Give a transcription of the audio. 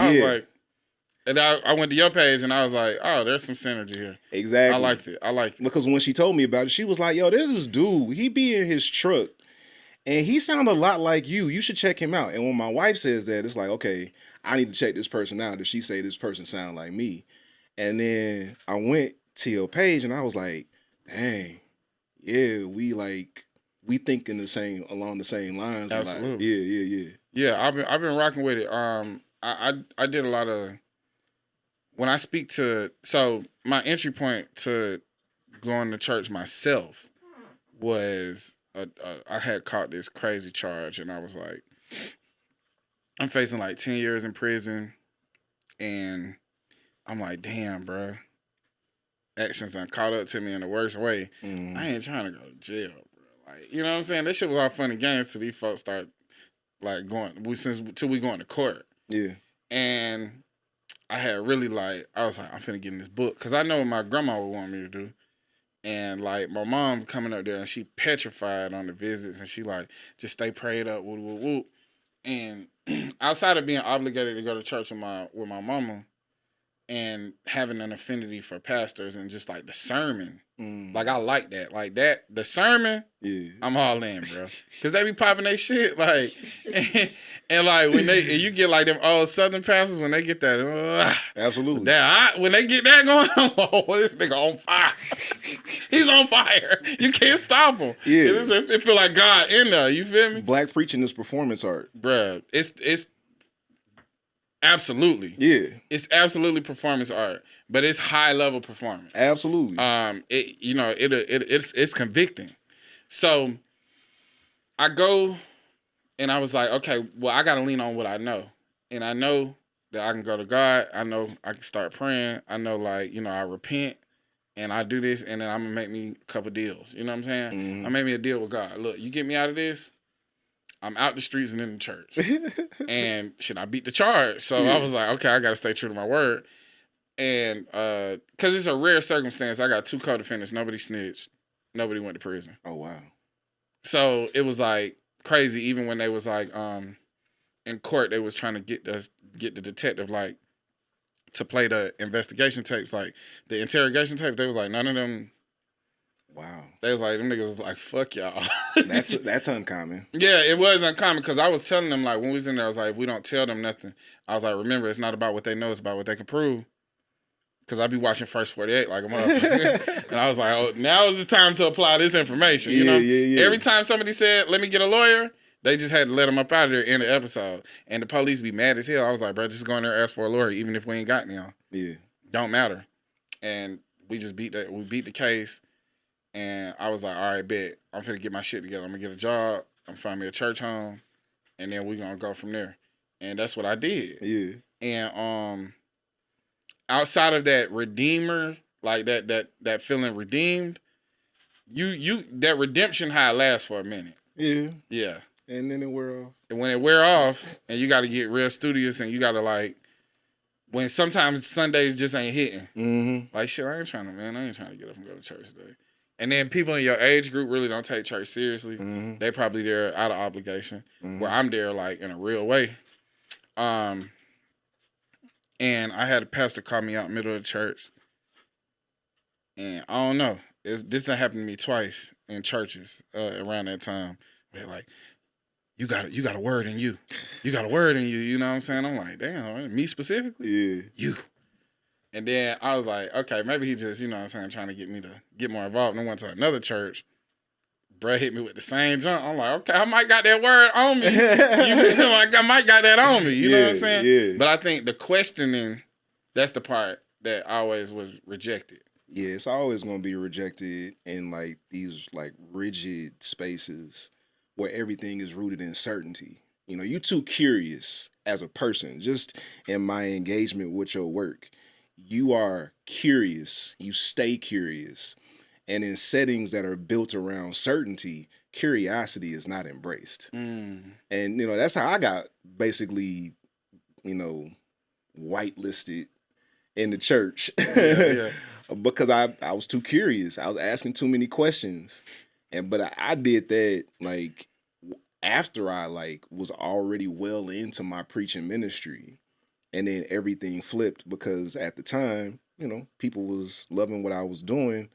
was like, and I went to your page and I was like, oh, there's some synergy here. Exactly. I liked it. Because when she told me about it, she was like, yo, there's this dude. He be in his truck and he sounded a lot like you. You should check him out. And when my wife says that, it's like, okay, I need to check this person out. Did she say this person sound like me? And then I went to your page and I was like, dang, yeah, we thinking along the same lines. Absolutely. Yeah. Yeah, I've been rocking with it. I did a lot of, when I speak to, so my entry point to going to church myself was I had caught this crazy charge and I was like, I'm facing like 10 years in prison and I'm like, damn, bro. Actions done caught up to me in the worst way. I ain't trying to go to jail, bro. Like, you know what I'm saying? This shit was all fun and games till these folks start like till we going to court. Yeah. And I had really I was like, I'm finna get in this book. Cause I know what my grandma would want me to do. And like my mom coming up there and she petrified on the visits and she like, just stay prayed up, whoop, whoop, whoop. And outside of being obligated to go to church with my mama and having an affinity for pastors and just like the sermon, like I like that. Like that, the sermon, I'm all in, bro. Cause they be popping their shit like, and like when you get like them old Southern pastors when they get that, absolutely. When they get that going, oh, this nigga on fire. He's on fire. You can't stop him. Yeah, it feel like God in there. You feel me? Black preaching is performance art, bruh. It's absolutely. Yeah. It's absolutely performance art, but it's high level performance. Absolutely. It's convicting. So I go and I was like, okay, well, I got to lean on what I know. And I know that I can go to God. I know I can start praying. I know I repent and I do this and then I'm going to make me a couple deals. You know what I'm saying? Mm-hmm. I made me a deal with God. Look, you get me out of this, I'm out the streets and in the church. And I beat the charge. So I was like, okay, I got to stay true to my word. And because it's a rare circumstance, I got 2 co-defendants. Nobody snitched. Nobody went to prison. Oh, wow. So it was like crazy. Even when they was like in court, they was trying to get the detective like to play the investigation tapes, like the interrogation tapes. They was like, none of them. Wow. They was like, them niggas was like, fuck y'all. That's uncommon. Yeah, it was uncommon because I was telling them, like, when we was in there, I was like, if we don't tell them nothing, I was like, remember, it's not about what they know, it's about what they can prove. Because I be watching First 48 like a motherfucker. And I was like, oh, now is the time to apply this information. You know? Yeah. Every time somebody said, let me get a lawyer, they just had to let them up out of there in the episode. And the police be mad as hell. I was like, bro, just go in there and ask for a lawyer, even if we ain't got none. Yeah. Don't matter. And we just beat the case. And I was like, all right, bet. I'm finna get my shit together. I'm gonna get a job. I'm gonna find me a church home. And then we gonna go from there. And that's what I did. Yeah. And outside of that redeemer, like that feeling redeemed, you that redemption high lasts for a minute. Yeah. Yeah. And then it wear off. And when it wear off, and you gotta get real studious and you gotta when sometimes Sundays just ain't hitting. Mm-hmm. Like shit, I ain't trying to get up and go to church today. And then people in your age group really don't take church seriously. Mm-hmm. They probably there out of obligation. Mm-hmm. Where I'm there like in a real way. And I had a pastor call me out in the middle of the church. And I don't know. This done happened to me twice in churches around that time. They're like, you got a word in you. You got a word in you. You know what I'm saying? I'm like, damn, me specifically? Yeah. You. And then I was like, okay, maybe he just, you know what I'm saying, trying to get me to get more involved. And I went to another church. Bruh hit me with the same jump. I'm like, okay, I might got that word on me. I might got that on me. You know what I'm saying? Yeah. But I think the questioning, that's the part that always was rejected. Yeah, it's always going to be rejected in like these like rigid spaces where everything is rooted in certainty. You know, you too curious as a person, just in my engagement with your work. You are curious. You stay curious. And in settings that are built around certainty, curiosity is not embraced. Mm. And, that's how I got basically, whitelisted in the church. Yeah. Because I was too curious. I was asking too many questions. But I did that after I was already well into my preaching ministry. and then everything flipped because at the time, people was loving what I was doing,